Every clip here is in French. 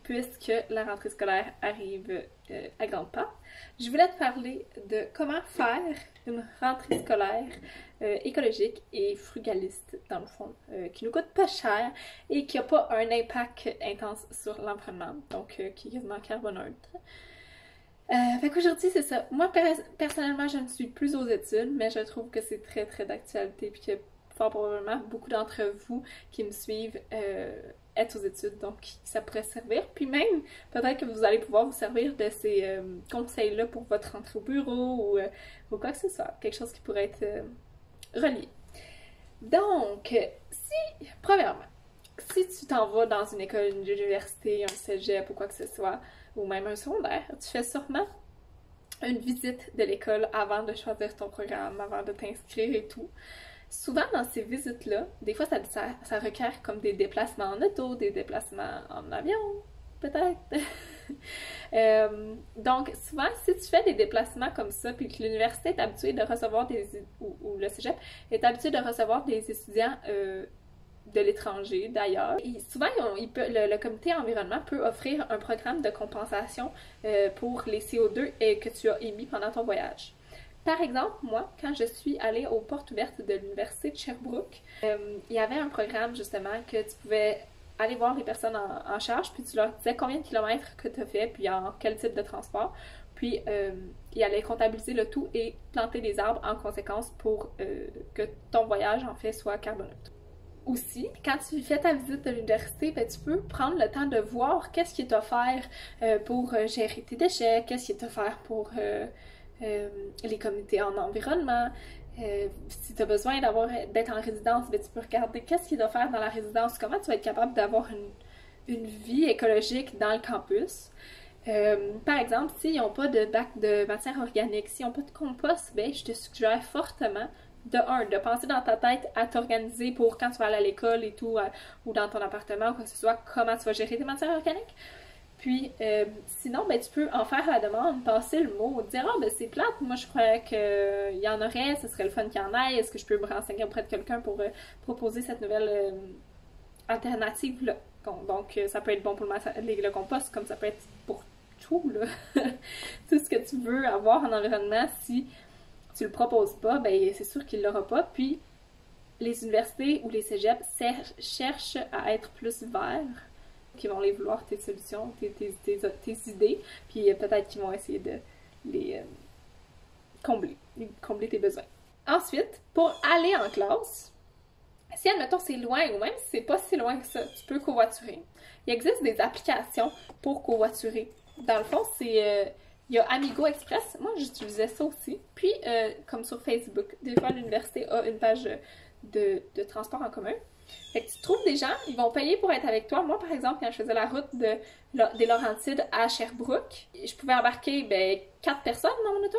puisque la rentrée scolaire arrive à grands pas. Je voulais te parler de comment faire une rentrée scolaire écologique et frugaliste, dans le fond, qui nous coûte pas cher et qui n'a pas un impact intense sur l'environnement, donc qui est quasiment carboneutre. Fait qu'aujourd'hui, c'est ça. Moi, personnellement, je ne suis plus aux études, mais je trouve que c'est très, très d'actualité, puis que fort probablement beaucoup d'entre vous qui me suivent êtes aux études, donc ça pourrait servir. Puis même, peut-être que vous allez pouvoir vous servir de ces conseils-là pour votre rentrée au bureau ou quoi que ce soit. Quelque chose qui pourrait être relié. Donc, premièrement, si tu t'en vas dans une école, une université, un cégep ou quoi que ce soit, ou même un secondaire, tu fais sûrement une visite de l'école avant de choisir ton programme, avant de t'inscrire et tout. Souvent, dans ces visites-là, des fois, ça requiert comme des déplacements en auto, des déplacements en avion, peut-être. Donc, souvent, si tu fais des déplacements comme ça, puis que l'université est habituée de recevoir ou le cégep est habitué de recevoir des étudiants de l'étranger, d'ailleurs. Et souvent, le comité environnement peut offrir un programme de compensation pour les CO2 que tu as émis pendant ton voyage. Par exemple, moi, quand je suis allée aux portes ouvertes de l'université de Sherbrooke, il y avait un programme, justement, que tu pouvais aller voir les personnes en charge, puis tu leur disais combien de kilomètres que tu as fait, puis en quel type de transport. Puis, ils allaient comptabiliser le tout et planter des arbres en conséquence pour que ton voyage, en fait, soit carboneutre. Aussi, quand tu fais ta visite de l'université, ben, tu peux prendre le temps de voir qu'est-ce qui est offert pour gérer tes déchets, qu'est-ce qui est offert pour les comités en environnement. Si tu as besoin d'être en résidence, ben, tu peux regarder qu'est-ce qui est offert dans la résidence, comment tu vas être capable d'avoir une vie écologique dans le campus. Par exemple, s'ils n'ont pas de bac de matière organique, s'ils n'ont pas de compost, ben, je te suggère fortement de penser dans ta tête à t'organiser pour quand tu vas aller à l'école et tout, ou dans ton appartement, ou quoi que ce soit, comment tu vas gérer tes matières organiques. Puis, sinon, ben, tu peux en faire la demande, passer le mot, dire « Ah, ben c'est plate, moi je croyais qu'il y en aurait, ce serait le fun qu'il y en ait, est-ce que je peux me renseigner auprès de quelqu'un pour proposer cette nouvelle alternative-là? » Donc, ça peut être bon pour le compost, comme ça peut être pour tout, là. Tout ce que tu veux avoir en environnement, si tu le proposes pas, ben c'est sûr qu'il l'aura pas. Puis, les universités ou les cégeps cherchent à être plus verts, qui vont les vouloir tes solutions, tes idées, puis peut-être qu'ils vont essayer de les combler tes besoins. Ensuite, pour aller en classe, si admettons c'est loin ou même si c'est pas si loin que ça, tu peux covoiturer. Il existe des applications pour covoiturer. Dans le fond, il y a Amigo Express, moi j'utilisais ça aussi. Puis, comme sur Facebook, des fois l'université a une page de transport en commun. Fait que tu trouves des gens, ils vont payer pour être avec toi. Moi, par exemple, quand je faisais la route des Laurentides à Sherbrooke, je pouvais embarquer 4 personnes dans mon auto.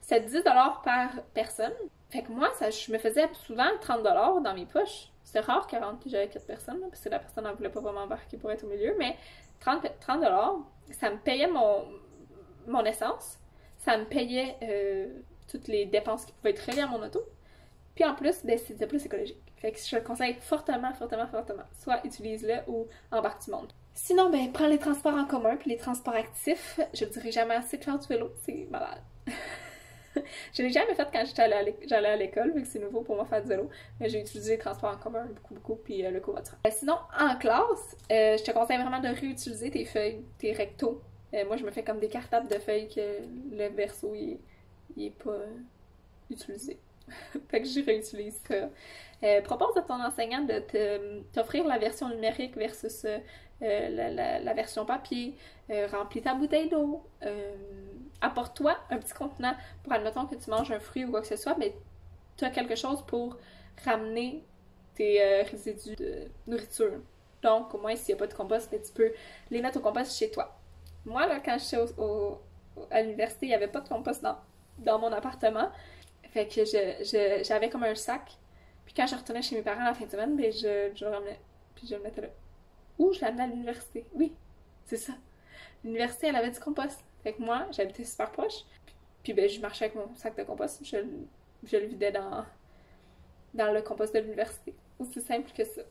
C'était 10$ par personne. Fait que moi, je me faisais souvent 30$ dans mes poches. C'était rare que j'avais 4 personnes, là, parce que la personne ne voulait pas vraiment embarquer pour être au milieu, mais 30$, ça me payait mon essence, ça me payait toutes les dépenses qui pouvaient être reliées à mon auto. Puis en plus, ben, c'était plus écologique. Fait que je le conseille fortement. Soit utilise-le ou embarque du monde. Sinon, ben, prends les transports en commun puis les transports actifs. Je ne dirais jamais assez de faire du vélo, c'est malade. Je l'ai jamais fait quand j'allais à l'école, vu que c'est nouveau pour moi faire du vélo. Mais j'ai utilisé les transports en commun beaucoup, puis le covoiturage. Sinon, en classe, je te conseille vraiment de réutiliser tes feuilles, tes rectos. Moi, je me fais comme des cartables de feuilles que le verso, il est pas utilisé. Fait que j'y réutilise ça. Propose à ton enseignant de t'offrir la version numérique versus la version papier. Remplis ta bouteille d'eau. Apporte-toi un petit contenant pour, admettons que tu manges un fruit ou quoi que ce soit, mais tu as quelque chose pour ramener tes résidus de nourriture. Donc, au moins, s'il n'y a pas de compost, tu peux les mettre au compost chez toi. Moi, là, quand j'étais à l'université, il n'y avait pas de compost dans mon appartement. Fait que j'avais comme un sac. Puis quand je retournais chez mes parents la fin de semaine, ben je le ramenais. Puis je le mettais là. Ou je l'amenais à l'université. Oui, c'est ça. L'université, elle avait du compost. Fait que moi, j'habitais super proche. Puis ben, je marchais avec mon sac de compost. Je le vidais dans le compost de l'université. Aussi simple que ça.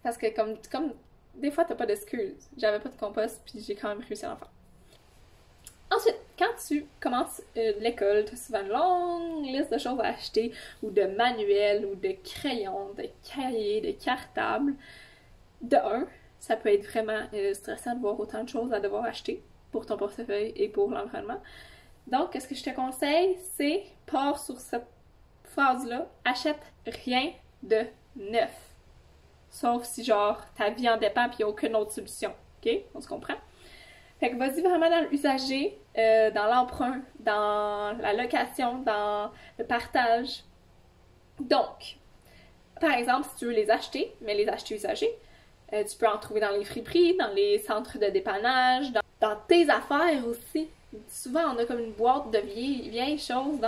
Parce que comme des fois, t'as pas d'excuses. J'avais pas de compost, puis j'ai quand même réussi à en faire. Ensuite, quand tu commences l'école, tu as souvent une longue liste de choses à acheter, ou de manuels, ou de crayons, de cahiers, de cartables. De un, ça peut être vraiment stressant de voir autant de choses à devoir acheter pour ton portefeuille et pour l'environnement. Donc, ce que je te conseille, c'est pars sur cette phrase-là, achète rien de neuf. Sauf si, genre, ta vie en dépend et il n'y a aucune autre solution. OK? On se comprend? Fait que vas-y vraiment dans l'usager, dans l'emprunt, dans la location, dans le partage. Donc, par exemple, si tu veux les acheter, mais les acheter usagés, tu peux en trouver dans les friperies, dans les centres de dépannage, dans tes affaires aussi. Souvent, on a comme une boîte de vieilles choses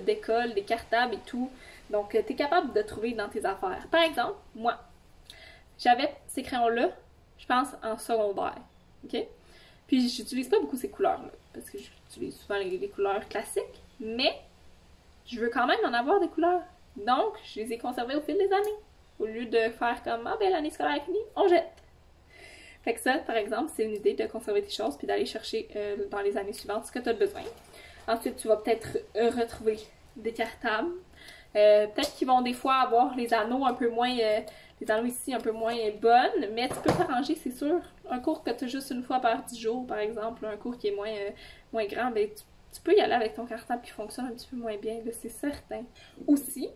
d'école, des cartables et tout. Donc, tu es capable de trouver dans tes affaires. Par exemple, moi, j'avais ces crayons-là, je pense, en secondaire. OK? Puis, j'utilise pas beaucoup ces couleurs-là, parce que j'utilise souvent les couleurs classiques, mais je veux quand même en avoir des couleurs. Donc, je les ai conservées au fil des années. Au lieu de faire comme, ah ben l'année scolaire est finie, on jette. Fait que ça, par exemple, c'est une idée de conserver tes choses puis d'aller chercher dans les années suivantes ce que tu as besoin. Ensuite, tu vas peut-être retrouver des cartables. Peut-être qu'ils vont des fois avoir les anneaux un peu moins, les anneaux ici un peu moins bonnes, mais tu peux t'arranger, c'est sûr. Un cours que tu as juste une fois par 10 jours, par exemple, un cours qui est moins grand, ben tu peux y aller avec ton cartable qui fonctionne un petit peu moins bien, c'est certain. Aussi,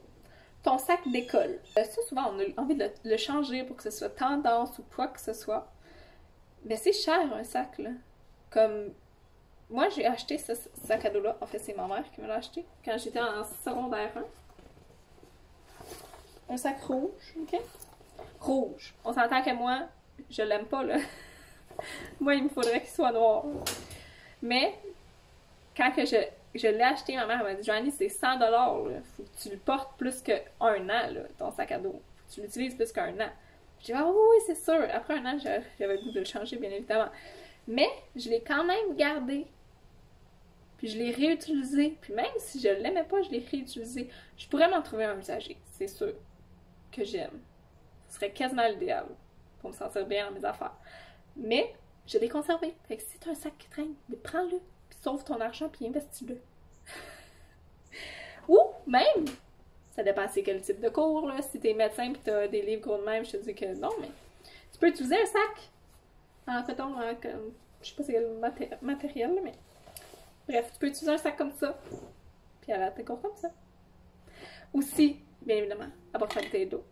ton sac d'école. Ça, souvent, on a envie de le changer pour que ce soit tendance ou quoi que ce soit. Mais c'est cher, un sac, là. Comme, moi, j'ai acheté ce sac à dos-là. En fait, c'est ma mère qui me l'a acheté quand j'étais en secondaire 1. Un sac rouge, OK? Rouge. On s'entend que moi, je l'aime pas, là. Moi, il me faudrait qu'il soit noir. Mais, quand que je l'ai acheté, ma mère m'a dit, Joanie, c'est 100$, là. Faut que tu le portes plus qu'un an, là, ton sac à dos. Faut que tu l'utilises plus qu'un an. Je dis, ah oui, c'est sûr. Après un an, j'avais le goût de le changer, bien évidemment. Mais, je l'ai quand même gardé. Puis je l'ai réutilisé. Puis même si je l'aimais pas, je l'ai réutilisé. Je pourrais m'en trouver un usager, c'est sûr, que j'aime. Ce serait quasiment l'idéal pour me sentir bien dans mes affaires. Mais, je l'ai conservé. Fait que si t'as un sac qui traîne, prends-le. Sauve ton argent puis investis-le. Ou même, ça dépend c'est quel type de cours, là. Si t'es médecin pis t'as des livres gros de même, je te dis que non, mais tu peux utiliser un sac en coton, comme, je sais pas c'est quel matériel, là, mais bref, tu peux utiliser un sac comme ça puis aller à tes cours comme ça. Aussi, bien évidemment, avoir une bouteille d'eau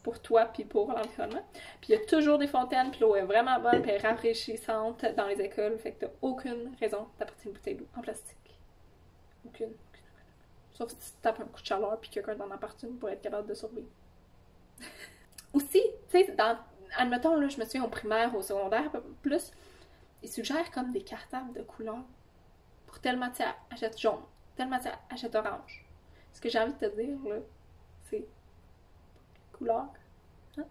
pour toi puis pour l'environnement. Puis il y a toujours des fontaines, puis l'eau est vraiment bonne, puis elle est rafraîchissante dans les écoles, fait que t'as aucune raison d'apporter une bouteille d'eau en plastique. Aucune. Sauf si tu tapes un coup de chaleur puis quelqu'un t'en apporte une pour être capable de survivre. Aussi, tu sais, admettons, là, je me souviens au primaire, au secondaire, plus, ils suggèrent comme des cartables de couleurs. Pour telle matière, achète jaune. Telle matière, achète orange. Ce que j'ai envie de te dire, là, c'est couleur. Hein?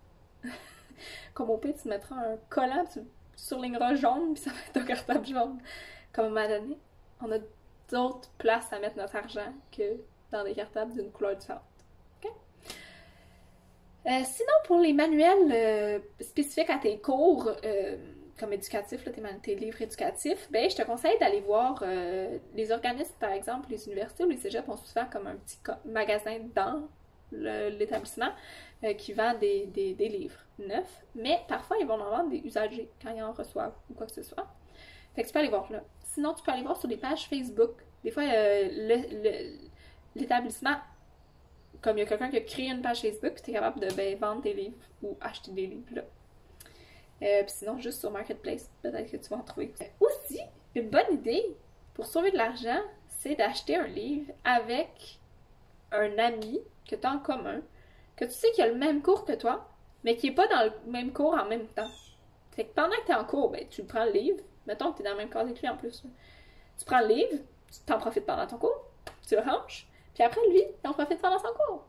Comme au pire, tu mettras un collant, tu surligneras jaune, puis ça va être un cartable jaune. Comme à un moment donné, on a d'autres places à mettre notre argent que dans des cartables d'une couleur différente. Okay? Sinon, pour les manuels spécifiques à tes cours, comme éducatifs, là, tes livres éducatifs, ben, je te conseille d'aller voir les organismes, par exemple, les universités ou les cégeps ont souvent comme un petit magasin dans l'établissement qui vend des livres neufs, mais parfois ils vont en vendre des usagers quand ils en reçoivent ou quoi que ce soit. Fait que tu peux aller voir là. Sinon, tu peux aller voir sur des pages Facebook. Des fois, l'établissement, comme il y a quelqu'un qui a créé une page Facebook, tu es capable de vendre des livres ou acheter des livres là. Puis sinon, juste sur Marketplace, peut-être que tu vas en trouver. Aussi, une bonne idée pour sauver de l'argent, c'est d'acheter un livre avec un ami que tu as en commun, que tu sais qu'il a le même cours que toi, mais qui n'est pas dans le même cours en même temps. Fait que pendant que tu es en cours, ben, tu prends le livre. Mettons que tu es dans le même cas avec lui en plus. Là. Tu prends le livre, tu t'en profites pendant ton cours, tu le ranges, puis après, lui, il en profite pendant son cours.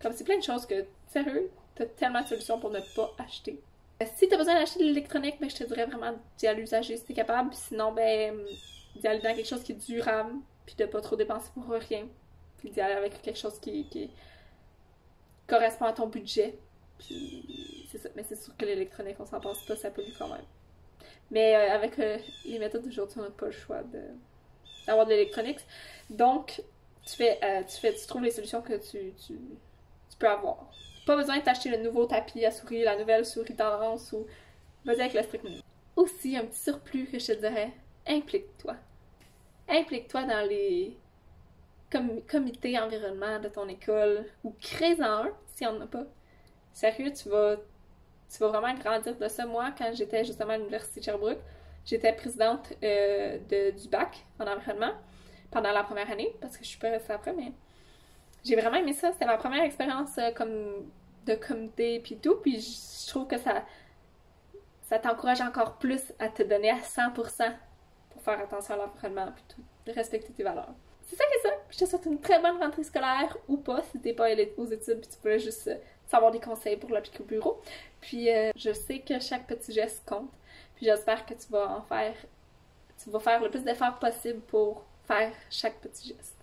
Comme c'est plein de choses que, sérieux, t'as tellement de solutions pour ne pas acheter. Si t'as besoin d'acheter de l'électronique, ben, je te dirais vraiment d'y aller l'usager si t'es capable, puis sinon, ben, d'y aller dans quelque chose qui est durable, puis de pas trop dépenser pour rien, puis d'y aller avec quelque chose qui correspond à ton budget. Puis c'est ça. Mais c'est sûr que l'électronique, on s'en passe pas, ça pollue quand même. Mais avec les méthodes d'aujourd'hui, on n'a pas le choix d'avoir de l'électronique. Donc, tu trouves les solutions que tu peux avoir. Pas besoin de t'acheter le nouveau tapis à souris, la nouvelle souris tendance ou vas-y avec le strict minimum. Aussi, un petit surplus que je te dirais, implique-toi. Implique-toi dans les comités environnement de ton école ou crée-en un s'il n'y en a pas. Sérieux, tu vas vraiment grandir de ça. Moi, quand j'étais justement à l'Université de Sherbrooke, j'étais présidente du bac en environnement pendant la première année, parce que je suis pas restée après, mais j'ai vraiment aimé ça. C'était ma première expérience comme de comité puis tout, puis je trouve que ça t'encourage encore plus à te donner à 100% pour faire attention à l'environnement puis tout, de respecter tes valeurs. C'est ça que ça. Je te souhaite une très bonne rentrée scolaire ou pas si t'es pas aux études puis tu voulais juste savoir des conseils pour l'appliquer au bureau. Puis je sais que chaque petit geste compte. Puis j'espère que tu vas faire le plus d'efforts possible pour faire chaque petit geste.